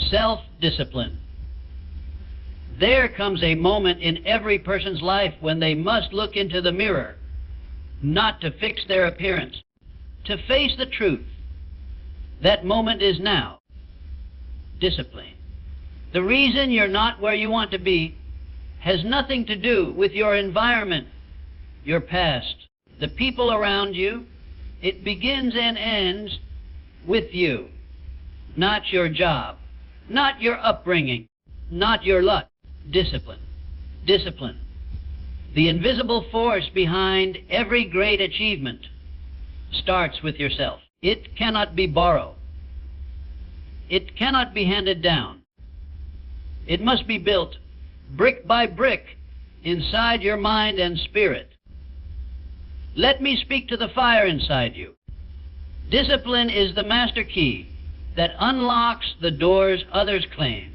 Self-discipline. There comes a moment in every person's life when they must look into the mirror, not to fix their appearance, to face the truth. That moment is now. Discipline. The reason you're not where you want to be has nothing to do with your environment, your past, the people around you. It begins and ends with you, not your job, not your upbringing, not your luck. Discipline. Discipline. The invisible force behind every great achievement starts with yourself. It cannot be borrowed. It cannot be handed down. It must be built brick by brick inside your mind and spirit. Let me speak to the fire inside you. Discipline is the master key that unlocks the doors others claim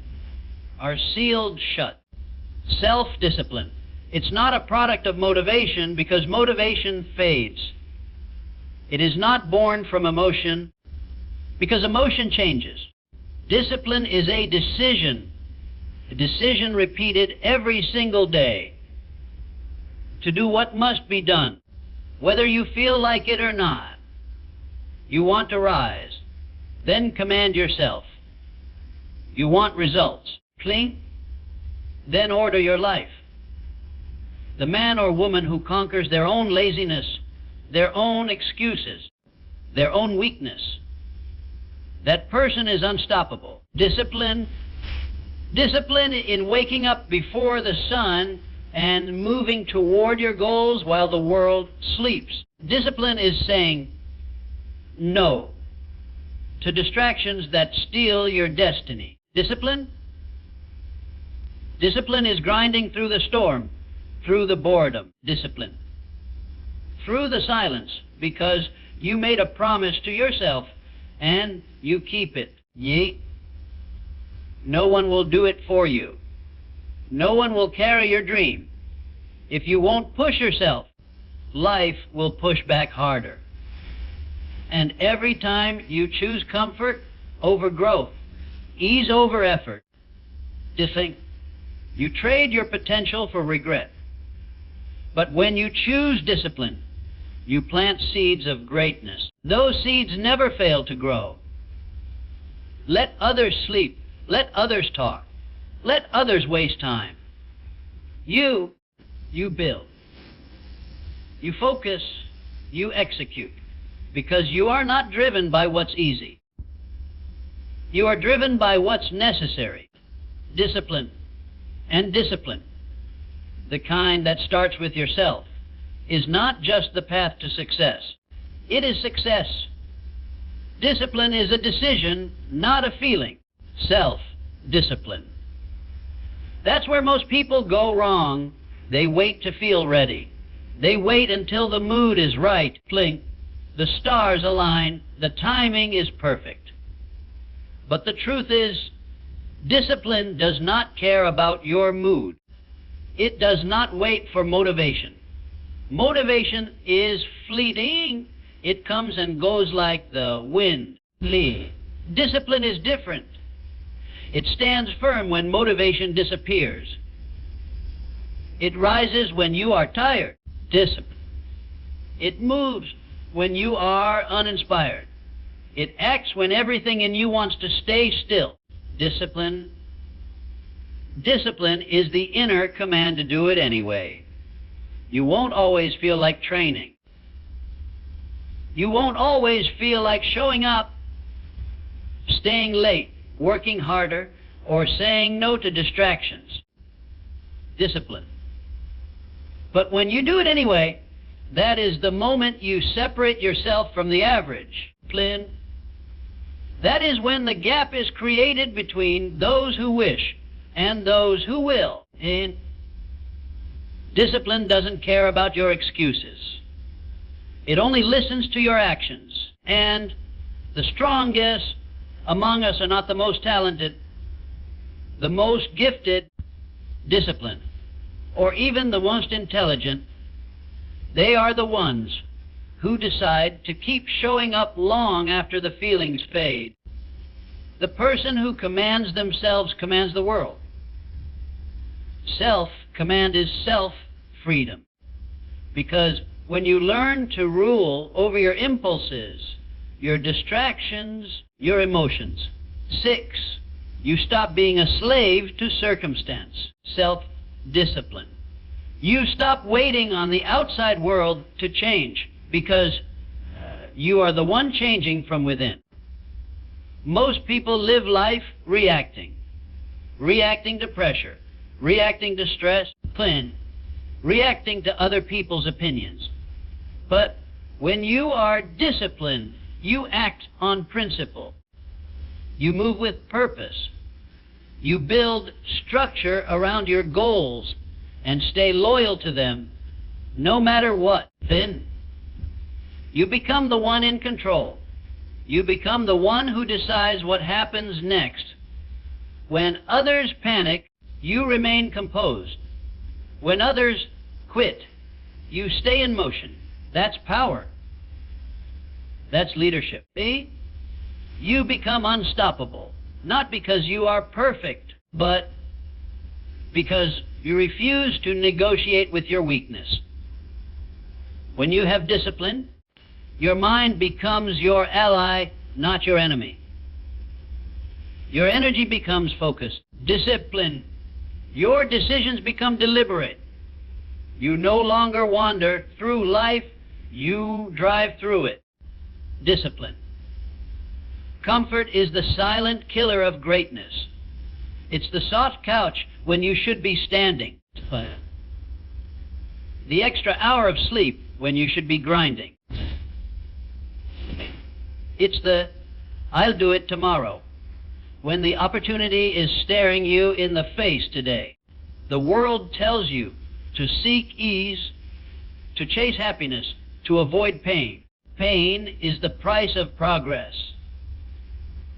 are sealed shut. Self-discipline. It's not a product of motivation, because motivation fades. It is not born from emotion, because emotion changes. Discipline is a decision repeated every single day to do what must be done, whether you feel like it or not. You want to rise, then command yourself. You want results, clean, then order your life. The man or woman who conquers their own laziness, their own excuses, their own weakness, that person is unstoppable. Discipline in waking up before the sun and moving toward your goals while the world sleeps. Discipline is saying no to distractions that steal your destiny. Discipline is grinding through the storm, through the boredom. Discipline. Through the silence, because you made a promise to yourself and you keep it. Yea. No one will do it for you. No one will carry your dream. If you won't push yourself, life will push back harder. And every time you choose comfort over growth, ease over effort, you trade your potential for regret. But when you choose discipline, you plant seeds of greatness. Those seeds never fail to grow. Let others sleep. Let others talk. Let others waste time. You build. You focus. You execute. Because you are not driven by what's easy. You are driven by what's necessary. Discipline. And discipline, the kind that starts with yourself, is not just the path to success. It is success. Discipline is a decision, not a feeling. Self-discipline. That's where most people go wrong. They wait to feel ready. They wait until the mood is right. Blink. The stars align. The timing is perfect. But the truth is, discipline does not care about your mood. It does not wait for motivation. Motivation is fleeting. It comes and goes like the wind. Discipline is different. It stands firm when motivation disappears. It rises when you are tired. Discipline. It moves when you are uninspired. It acts when everything in you wants to stay still. Discipline. Discipline is the inner command to do it anyway. You won't always feel like training. You won't always feel like showing up, staying late, working harder, or saying no to distractions. Discipline. But when you do it anyway, that is the moment you separate yourself from the average. Discipline. That is when the gap is created between those who wish and those who will. And discipline doesn't care about your excuses. It only listens to your actions. And the strongest among us are not the most talented, the most gifted. Discipline, or even the most intelligent. They are the ones who decide to keep showing up long after the feelings fade. The person who commands themselves commands the world. Self-command is self-freedom. Because when you learn to rule over your impulses, your distractions, your emotions. 6, you stop being a slave to circumstance. Self-discipline. You stop waiting on the outside world to change, because you are the one changing from within. Most people live life reacting to pressure, reacting to stress, reacting to other people's opinions. But when you are disciplined, you act on principle. You move with purpose. You build structure around your goals and stay loyal to them no matter what. Then you become the one in control. You become the one who decides what happens next. When others panic, you remain composed. When others quit, you stay in motion. That's power. That's leadership. See? You become unstoppable, not because you are perfect, but because you refuse to negotiate with your weakness. When you have discipline, your mind becomes your ally, not your enemy. Your energy becomes focused. Discipline. Your decisions become deliberate. You no longer wander through life, you drive through it. Discipline. Comfort is the silent killer of greatness. It's the soft couch when you should be standing. The extra hour of sleep when you should be grinding. It's the I'll do it tomorrow when the opportunity is staring you in the face today. The world tells you to seek ease, to chase happiness, to avoid pain. Pain is the price of progress.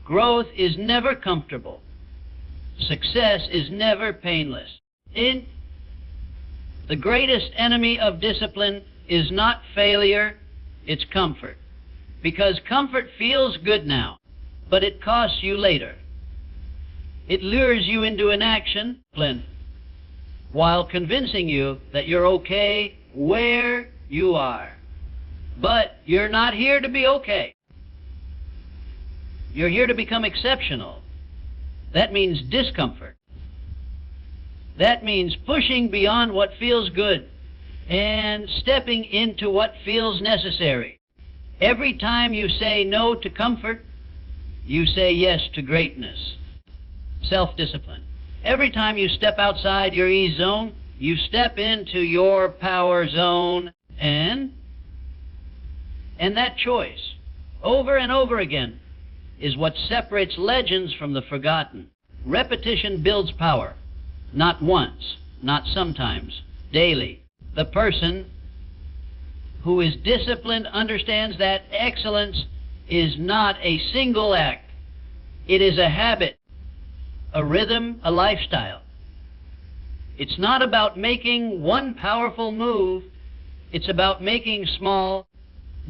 Growth is never comfortable. Success is never painless. The greatest enemy of discipline is not failure, it's comfort. Because comfort feels good now, but it costs you later. It lures you into inaction, while convincing you that you're okay where you are. But you're not here to be okay. You're here to become exceptional. That means discomfort. That means pushing beyond what feels good and stepping into what feels necessary. Every time you say no to comfort, you say yes to greatness. Self-discipline. Every time you step outside your ease zone, you step into your power zone, and that choice, over and over again, is what separates legends from the forgotten. Repetition builds power. Not once, not sometimes, daily. The person who is disciplined understands that excellence is not a single act. It is a habit, a rhythm, a lifestyle. It's not about making one powerful move. It's about making small,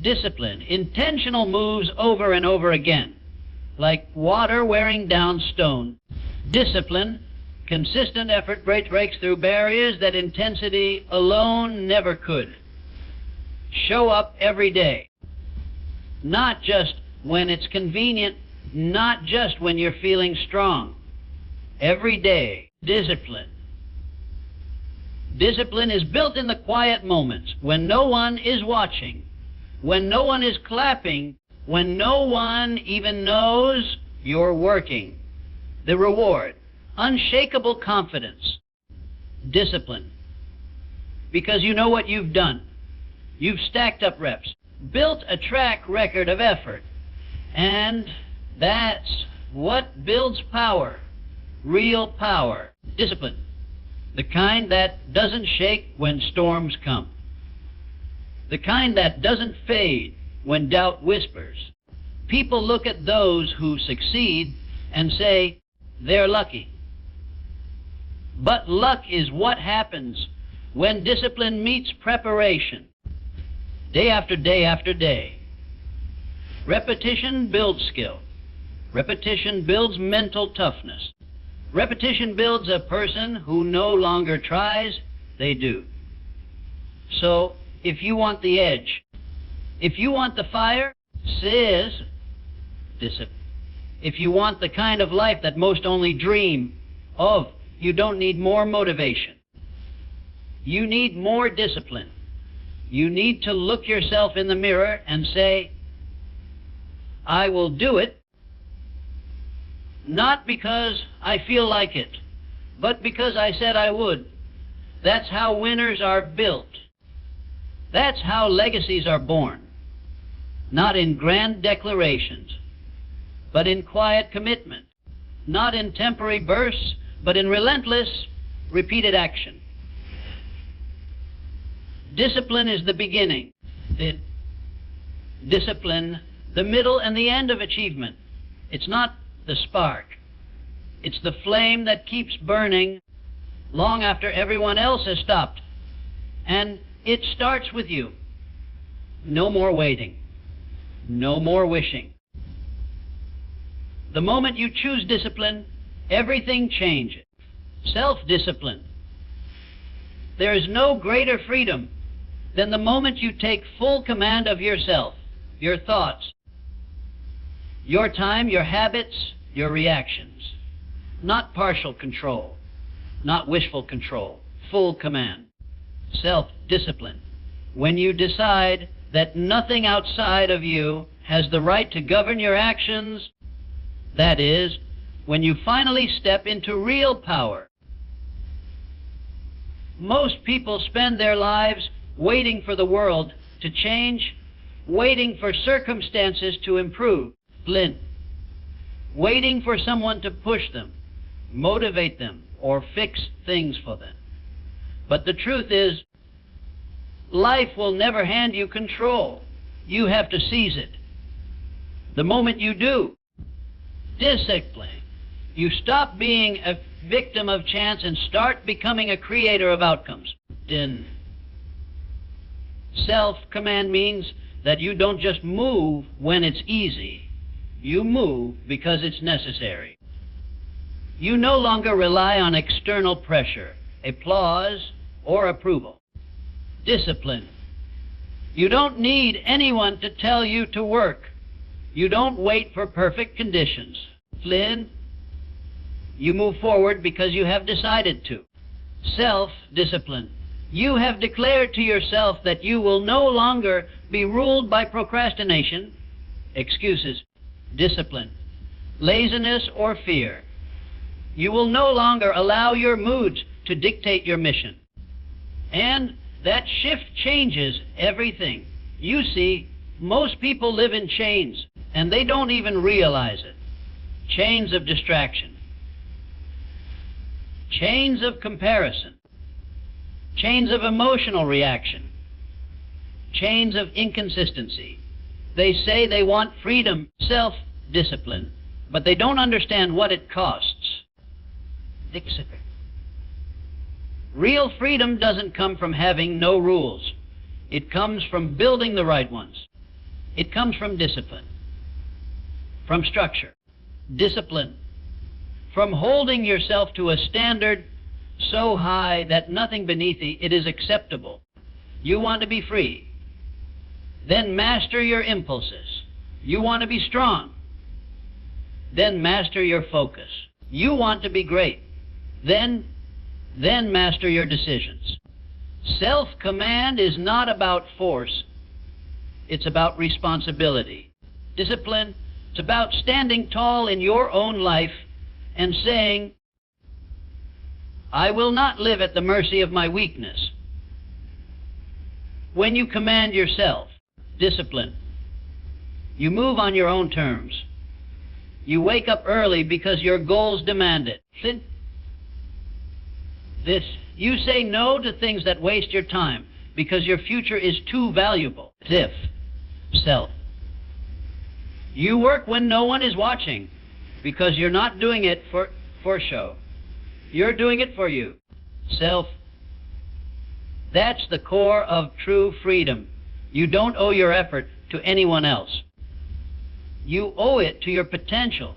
disciplined, intentional moves over and over again, like water wearing down stone. Discipline, consistent effort breaks through barriers that intensity alone never could. Show up every day. Not just when it's convenient, not just when you're feeling strong. Every day, discipline. Discipline is built in the quiet moments when no one is watching, when no one is clapping, when no one even knows you're working. The reward, unshakable confidence. Discipline. Because you know what you've done. You've stacked up reps, built a track record of effort, and that's what builds power, real power. Discipline, the kind that doesn't shake when storms come, the kind that doesn't fade when doubt whispers. People look at those who succeed and say they're lucky. But luck is what happens when discipline meets preparation. Day after day after day. Repetition builds skill. Repetition builds mental toughness. Repetition builds a person who no longer tries, they do. So, if you want the edge, if you want the fire, says discipline. If you want the kind of life that most only dream of, you don't need more motivation. You need more discipline. You need to look yourself in the mirror and say, I will do it, not because I feel like it, but because I said I would. That's how winners are built. That's how legacies are born. Not in grand declarations, but in quiet commitment. Not in temporary bursts, but in relentless, repeated action. Discipline is the beginning. Discipline, the middle and the end of achievement. It's not the spark. It's the flame that keeps burning long after everyone else has stopped. And it starts with you. No more waiting. No more wishing. The moment you choose discipline, everything changes. Self-discipline. There is no greater freedom than the moment you take full command of yourself, your thoughts, your time, your habits, your reactions. Not partial control, not wishful control, full command. Self-discipline. When you decide that nothing outside of you has the right to govern your actions, that is, when you finally step into real power. Most people spend their lives waiting for the world to change, waiting for circumstances to improve, waiting for someone to push them, motivate them, or fix things for them. But the truth is, life will never hand you control. You have to seize it. The moment you do, discipline, you stop being a victim of chance and start becoming a creator of outcomes. Self-command means that you don't just move when it's easy. You move because it's necessary. You no longer rely on external pressure, applause, or approval. Discipline. You don't need anyone to tell you to work. You don't wait for perfect conditions. You move forward because you have decided to. Self-discipline. You have declared to yourself that you will no longer be ruled by procrastination, excuses, discipline, laziness, or fear. You will no longer allow your moods to dictate your mission. And that shift changes everything. You see, most people live in chains, and they don't even realize it. Chains of distraction. Chains of comparison. Chains of emotional reaction. Chains of inconsistency. They say they want freedom, self-discipline, but they don't understand what it costs. Real freedom doesn't come from having no rules. It comes from building the right ones. It comes from discipline, from structure, discipline, from holding yourself to a standard so high that nothing beneath it is acceptable. You want to be free. Then master your impulses. You want to be strong. Then master your focus. You want to be great. Then master your decisions. Self-command is not about force. It's about responsibility. Discipline, it's about standing tall in your own life and saying, I will not live at the mercy of my weakness. When you command yourself, discipline, you move on your own terms. You wake up early because your goals demand it. You say no to things that waste your time because your future is too valuable. Self. You work when no one is watching because you're not doing it for show. You're doing it for you. Self. That's the core of true freedom. You don't owe your effort to anyone else. You owe it to your potential,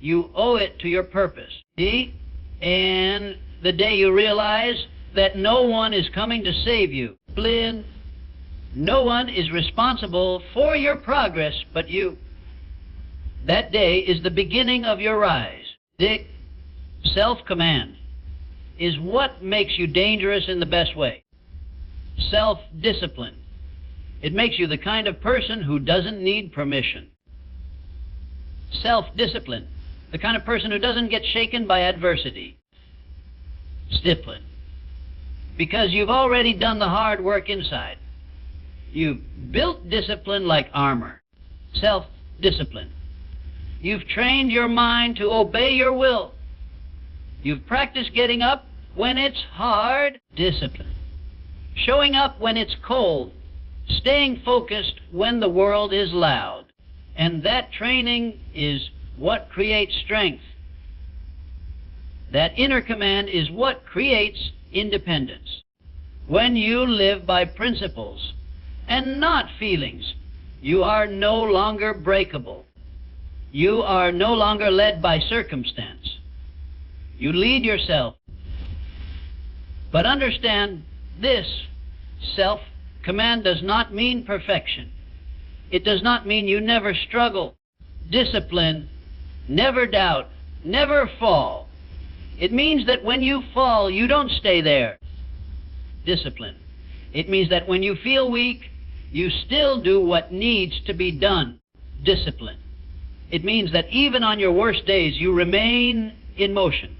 You owe it to your purpose. See? And the day you realize that no one is coming to save you, Flynn, no one is responsible for your progress but you. That day is the beginning of your rise. Dick, self-command is what makes you dangerous in the best way. Self-discipline. It makes you the kind of person who doesn't need permission. Self-discipline. The kind of person who doesn't get shaken by adversity. Discipline. Because you've already done the hard work inside. You've built discipline like armor. Self-discipline. You've trained your mind to obey your will. You've practiced getting up when it's hard. Discipline. Showing up when it's cold. Staying focused when the world is loud. And that training is what creates strength. That inner command is what creates independence. When you live by principles and not feelings, you are no longer breakable. You are no longer led by circumstance. You lead yourself. But understand this, self-command does not mean perfection. It does not mean you never struggle. Discipline, never doubt, never fall. It means that when you fall, you don't stay there. Discipline. It means that when you feel weak, you still do what needs to be done. Discipline. It means that even on your worst days, you remain in motion.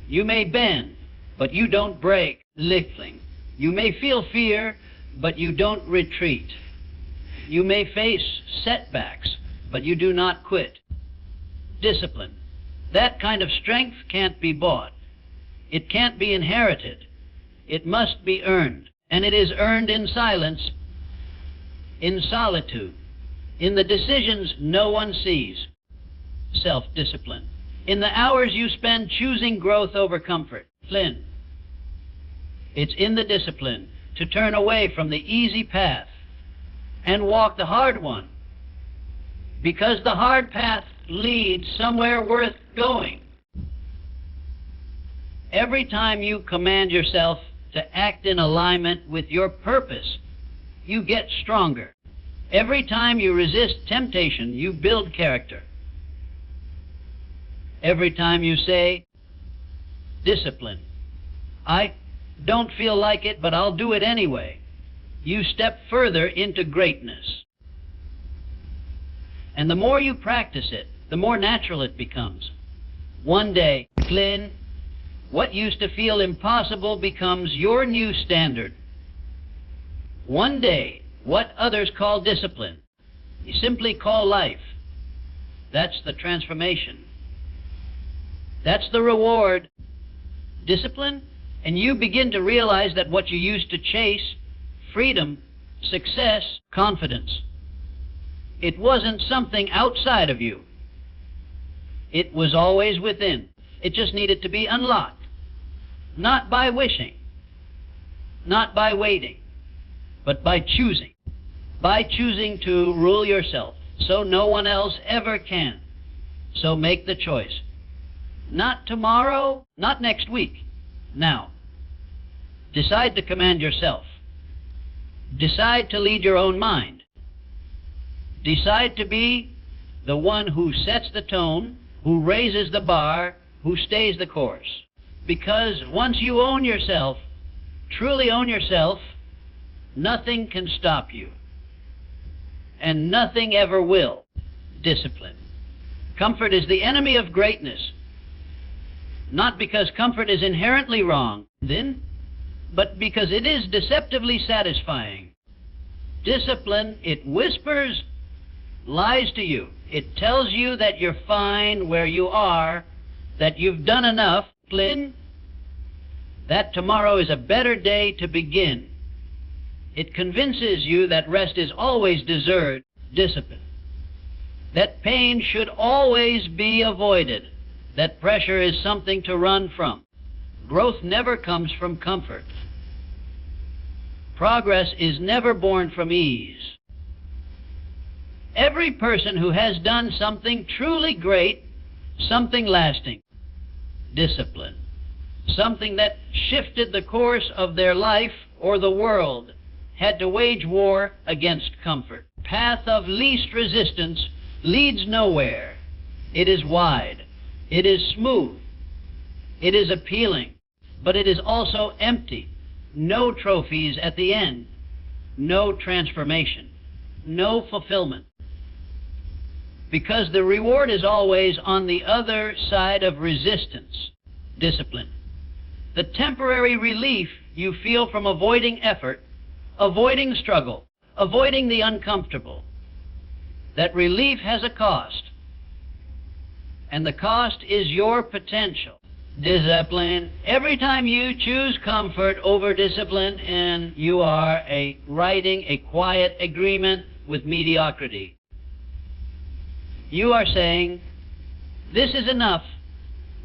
You may bend, but you don't break. Lickling. You may feel fear, but you don't retreat. You may face setbacks, but you do not quit. Discipline. That kind of strength can't be bought. It can't be inherited. It must be earned. And it is earned in silence, in solitude, in the decisions no one sees. Self-discipline. In the hours you spend choosing growth over comfort. Flynn. It's in the discipline to turn away from the easy path and walk the hard one, because the hard path leads somewhere worth going. Every time you command yourself to act in alignment with your purpose, you get stronger. Every time you resist temptation, you build character. Every time you say, discipline, I don't feel like it, but I'll do it anyway, you step further into greatness. And the more you practice it, the more natural it becomes. One day, Flynn, what used to feel impossible becomes your new standard. One day, what others call discipline, you simply call life. That's the transformation. That's the reward. Discipline, and you begin to realize that what you used to chase, freedom, success, confidence, it wasn't something outside of you. It was always within. It just needed to be unlocked. Not by wishing, not by waiting, but by choosing. By choosing to rule yourself so no one else ever can. So make the choice. Not tomorrow, not next week. Now. Decide to command yourself. Decide to lead your own mind. Decide to be the one who sets the tone, who raises the bar, who stays the course. Because once you own yourself, truly own yourself, nothing can stop you. And nothing ever will. Discipline. Comfort is the enemy of greatness. Not because comfort is inherently wrong, then, but because it is deceptively satisfying. Discipline, it whispers, lies to you. It tells you that you're fine where you are, that you've done enough, Flynn, that tomorrow is a better day to begin. It convinces you that rest is always deserved. Discipline. That pain should always be avoided. That pressure is something to run from. Growth never comes from comfort. Progress is never born from ease. Every person who has done something truly great, something lasting, discipline, something that shifted the course of their life or the world, had to wage war against comfort. Path of least resistance leads nowhere. It is wide. It is smooth. It is appealing. But it is also empty. No trophies at the end. No transformation. No fulfillment. Because the reward is always on the other side of resistance, discipline. The temporary relief you feel from avoiding effort, avoiding struggle, avoiding the uncomfortable. That relief has a cost. And the cost is your potential. Discipline. Every time you choose comfort over discipline, and you are writing a quiet agreement with mediocrity. You are saying, this is enough,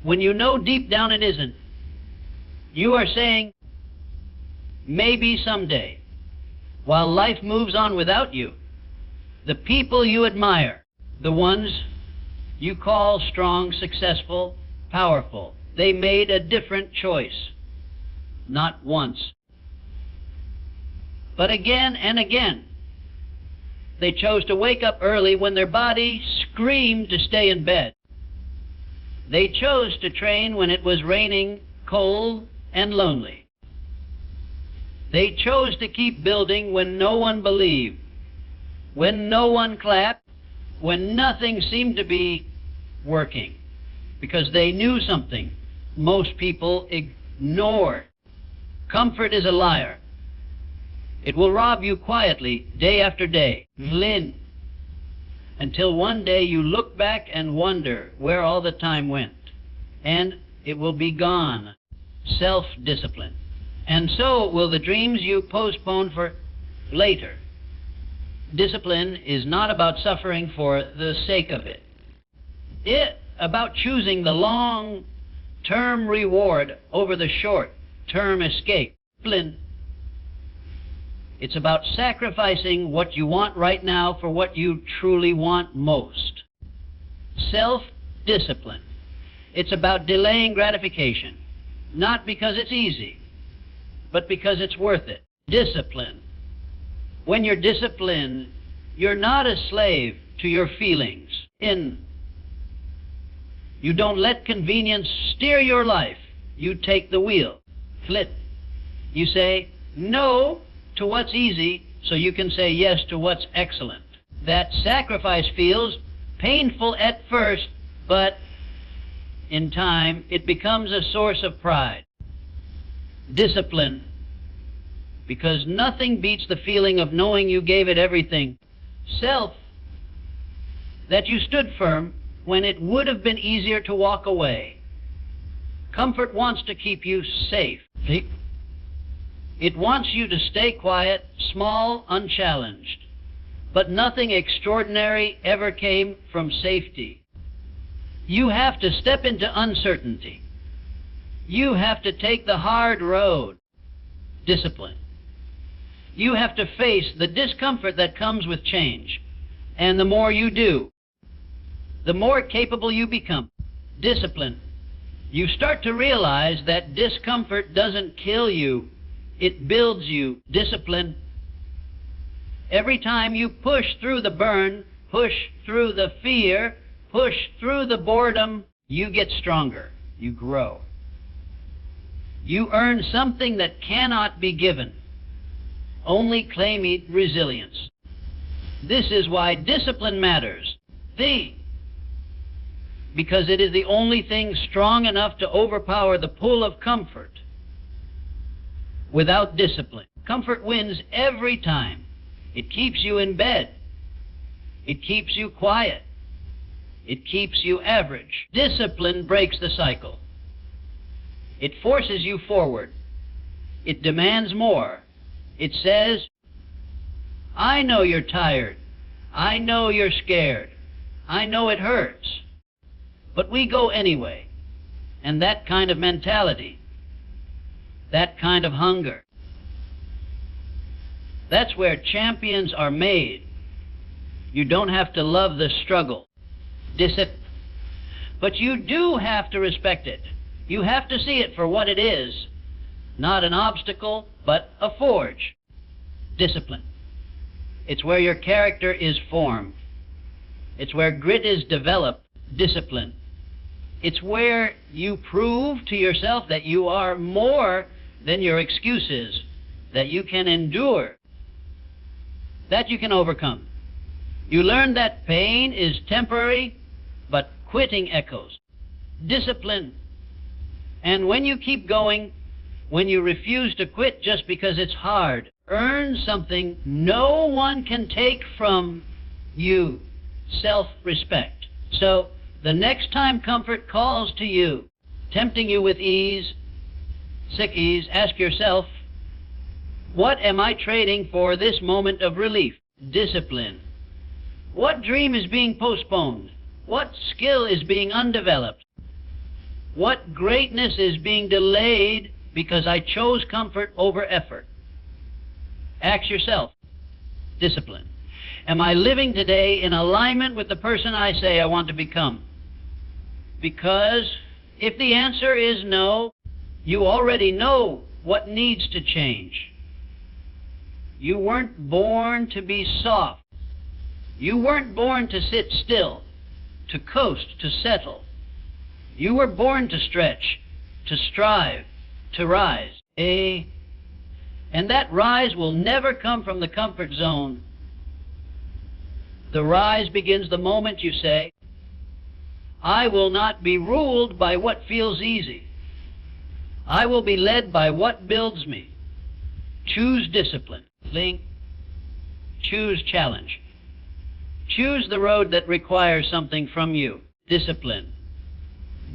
when you know deep down it isn't. You are saying, maybe someday, while life moves on without you, the people you admire, the ones you call strong, successful, powerful, they made a different choice. Not once, but again and again. They chose to wake up early when their body screamed to stay in bed. They chose to train when it was raining, cold, and lonely. They chose to keep building when no one believed, when no one clapped, when nothing seemed to be working, because they knew something most people ignore. Comfort is a liar. It will rob you quietly, day after day, until one day you look back and wonder where all the time went, and it will be gone. Self-discipline. And so will the dreams you postpone for later. Discipline is not about suffering for the sake of it. It's about choosing the long-term reward over the short-term escape. It's about sacrificing what you want right now for what you truly want most. Self-discipline. It's about delaying gratification, not because it's easy, but because it's worth it. Discipline. When you're disciplined, you're not a slave to your feelings. You don't let convenience steer your life. You take the wheel. Flip. You say no to what's easy so you can say yes to what's excellent. That sacrifice feels painful at first, but in time it becomes a source of pride. Discipline. Because nothing beats the feeling of knowing you gave it everything. Self. That you stood firm when it would have been easier to walk away. Comfort wants to keep you safe. It wants you to stay quiet, small, unchallenged. But nothing extraordinary ever came from safety. You have to step into uncertainty. You have to take the hard road. Discipline. You have to face the discomfort that comes with change. And the more you do, the more capable you become. Discipline. You start to realize that discomfort doesn't kill you. It builds you. Discipline. Every time you push through the burn, push through the fear, push through the boredom, you get stronger. You grow. You earn something that cannot be given. Only claiming resilience. This is why discipline matters. Because it is the only thing strong enough to overpower the pull of comfort. Without discipline, comfort wins every time. It keeps you in bed. It keeps you quiet. It keeps you average. Discipline breaks the cycle. It forces you forward. It demands more. It says, I know you're tired. I know you're scared. I know it hurts. But we go anyway. And that kind of mentality, that kind of hunger, that's where champions are made. You don't have to love the struggle. But you do have to respect it. You have to see it for what it is. Not an obstacle, but a forge. Discipline. It's where your character is formed. It's where grit is developed. Discipline. It's where you prove to yourself that you are more than your excuses, that you can endure, that you can overcome. You learn that pain is temporary, but quitting echoes. Discipline. And when you keep going, when you refuse to quit just because it's hard, earn something no one can take from you. Self-respect. So, the next time comfort calls to you, tempting you with ease, sick ease, ask yourself, what am I trading for this moment of relief? Discipline. What dream is being postponed? What skill is being undeveloped? What greatness is being delayed because I chose comfort over effort? Ask yourself, discipline. Am I living today in alignment with the person I say I want to become? Because if the answer is no, you already know what needs to change. You weren't born to be soft. You weren't born to sit still, to coast, to settle. You were born to stretch, to strive, to rise. And that rise will never come from the comfort zone. The rise begins the moment you say, I will not be ruled by what feels easy. I will be led by what builds me. Choose discipline. Link. Choose challenge. Choose the road that requires something from you. Discipline.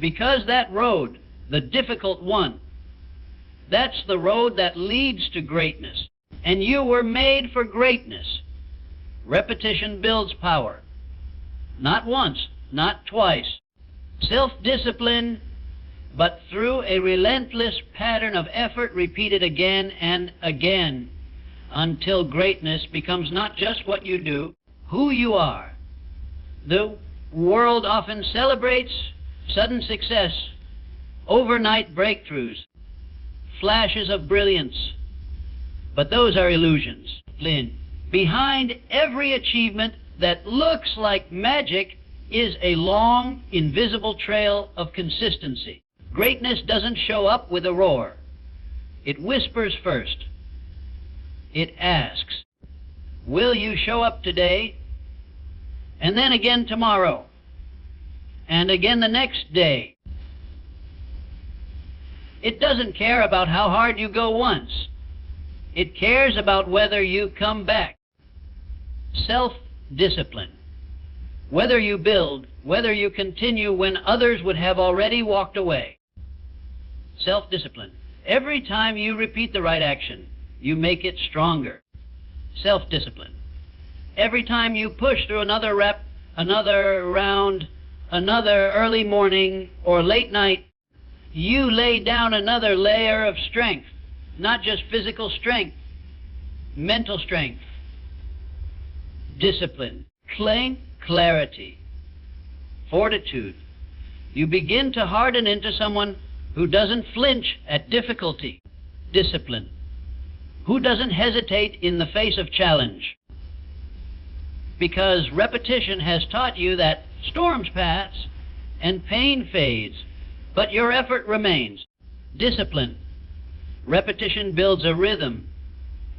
Because that road, the difficult one, that's the road that leads to greatness. And you were made for greatness. Repetition builds power. Not once, not twice. Self-discipline, but through a relentless pattern of effort repeated again and again until greatness becomes not just what you do, who you are. The world often celebrates sudden success, overnight breakthroughs, flashes of brilliance, but those are illusions. Lynn. Behind every achievement that looks like magic is a long, invisible trail of consistency. Greatness doesn't show up with a roar. It whispers first. It asks, will you show up today? And then again tomorrow. And again the next day. It doesn't care about how hard you go once. It cares about whether you come back. Self-discipline. Whether you build, whether you continue when others would have already walked away. Self-discipline. Every time you repeat the right action, you make it stronger. Self-discipline. Every time you push through another rep, another round, another early morning or late night, you lay down another layer of strength. Not just physical strength, mental strength. Discipline. Clarity. Fortitude. You begin to harden into someone who doesn't flinch at difficulty. Discipline. Who doesn't hesitate in the face of challenge. Because repetition has taught you that storms pass and pain fades, but your effort remains. Discipline. Repetition builds a rhythm,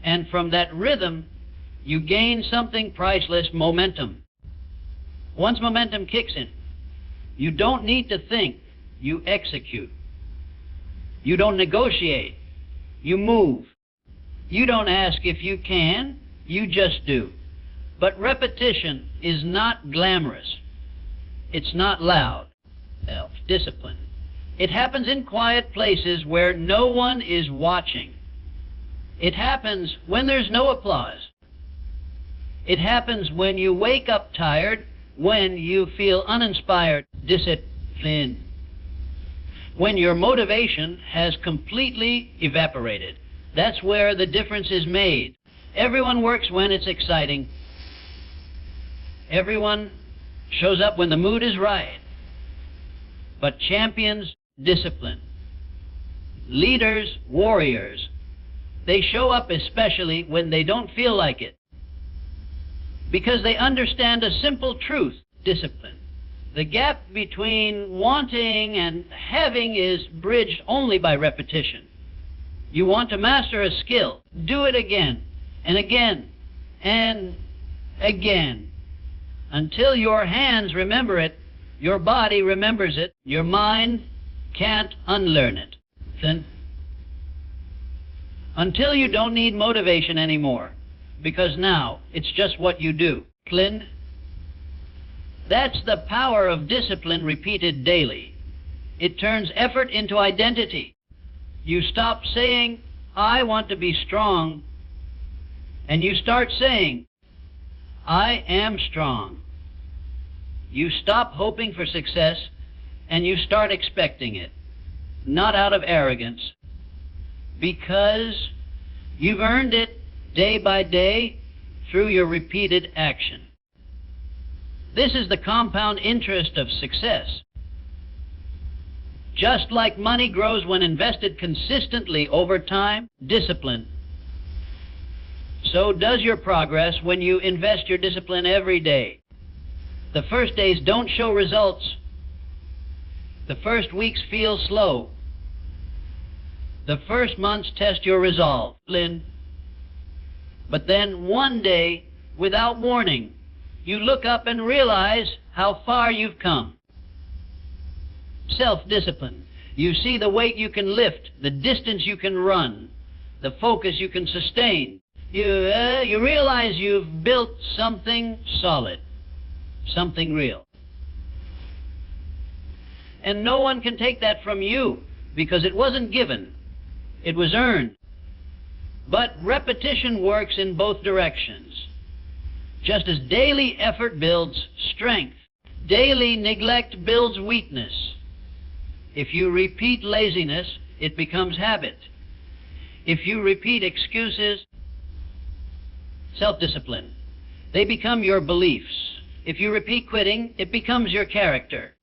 and from that rhythm, you gain something priceless, momentum. Once momentum kicks in, you don't need to think, you execute. You don't negotiate, you move. You don't ask if you can, you just do. But repetition is not glamorous. It's not loud. Self-discipline. It happens in quiet places where no one is watching. It happens when there's no applause. It happens when you wake up tired, when you feel uninspired. Discipline. When your motivation has completely evaporated. That's where the difference is made. Everyone works when it's exciting. Everyone shows up when the mood is right, but champions discipline. Leaders, warriors, they show up especially when they don't feel like it, because they understand a simple truth: discipline. The gap between wanting and having is bridged only by repetition. You want to master a skill, do it again and again and again until your hands remember it, your body remembers it, your mind can't unlearn it. Then, until you don't need motivation anymore, because now it's just what you do. Discipline. That's the power of discipline repeated daily. It turns effort into identity. You stop saying, "I want to be strong," and you start saying, "I am strong." You stop hoping for success and you start expecting it, not out of arrogance, because you've earned it day by day through your repeated action. This is the compound interest of success. Just like money grows when invested consistently over time, discipline, so does your progress when you invest your discipline every day. The first days don't show results. The first weeks feel slow. The first months test your resolve, but then one day, without warning, you look up and realize how far you've come. Self-discipline. You see the weight you can lift, the distance you can run, the focus you can sustain. You realize you've built something solid, something real. And no one can take that from you, because it wasn't given, it was earned. But repetition works in both directions. Just as daily effort builds strength, daily neglect builds weakness. If you repeat laziness, it becomes habit. If you repeat excuses, self-discipline, they become your beliefs. If you repeat quitting, it becomes your character.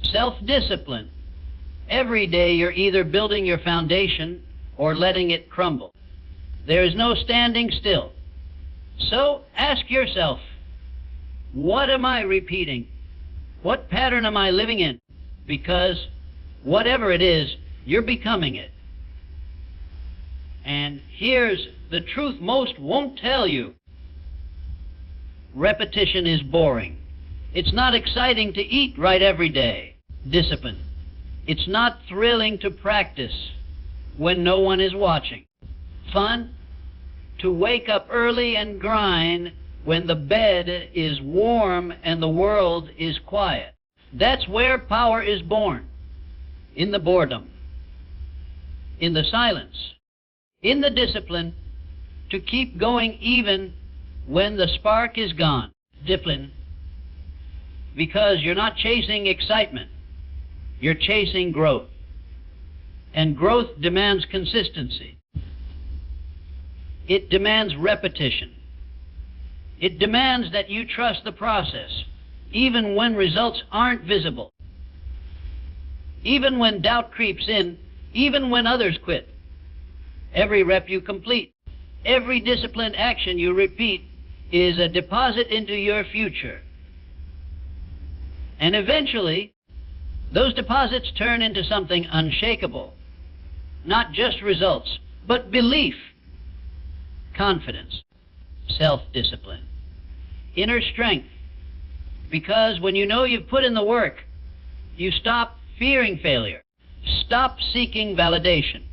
Self-discipline. Every day you're either building your foundation or letting it crumble. There is no standing still. So ask yourself, what am I repeating? What pattern am I living in? Because whatever it is, you're becoming it. And here's the truth most won't tell you. Repetition is boring. It's not exciting to eat right every day. Discipline. It's not thrilling to practice when no one is watching. Fun to wake up early and grind when the bed is warm and the world is quiet. That's where power is born. In the boredom, in the silence, in the discipline to keep going even when the spark is gone. Discipline, because you're not chasing excitement, you're chasing growth. And growth demands consistency. It demands repetition. It demands that you trust the process, even when results aren't visible, even when doubt creeps in, even when others quit. Every rep you complete, every disciplined action you repeat is a deposit into your future. And eventually, those deposits turn into something unshakable. Not just results, but belief, confidence, self-discipline, inner strength. Because when you know you've put in the work, you stop fearing failure, stop seeking validation.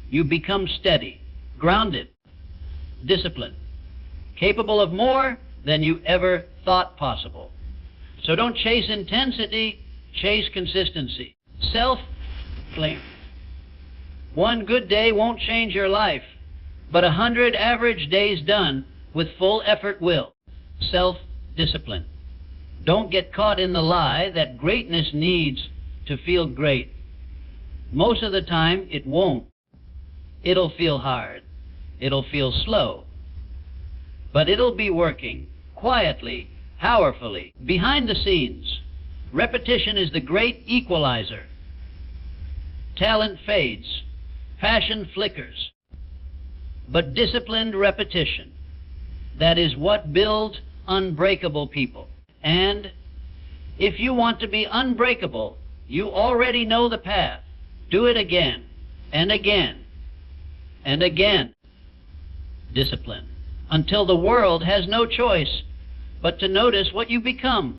You become steady, grounded, disciplined, capable of more than you ever thought possible. So don't chase intensity, chase consistency. Self-blame. One good day won't change your life, but 100 average days done with full effort will. Self-discipline. Don't get caught in the lie that greatness needs to feel great. Most of the time, it won't. It'll feel hard. It'll feel slow. But it'll be working quietly, powerfully, behind the scenes. Repetition is the great equalizer. Talent fades, passion flickers, but disciplined repetition, that is what builds unbreakable people. And if you want to be unbreakable, you already know the path. Do it again and again and again. Discipline, until the world has no choice but to notice what you become.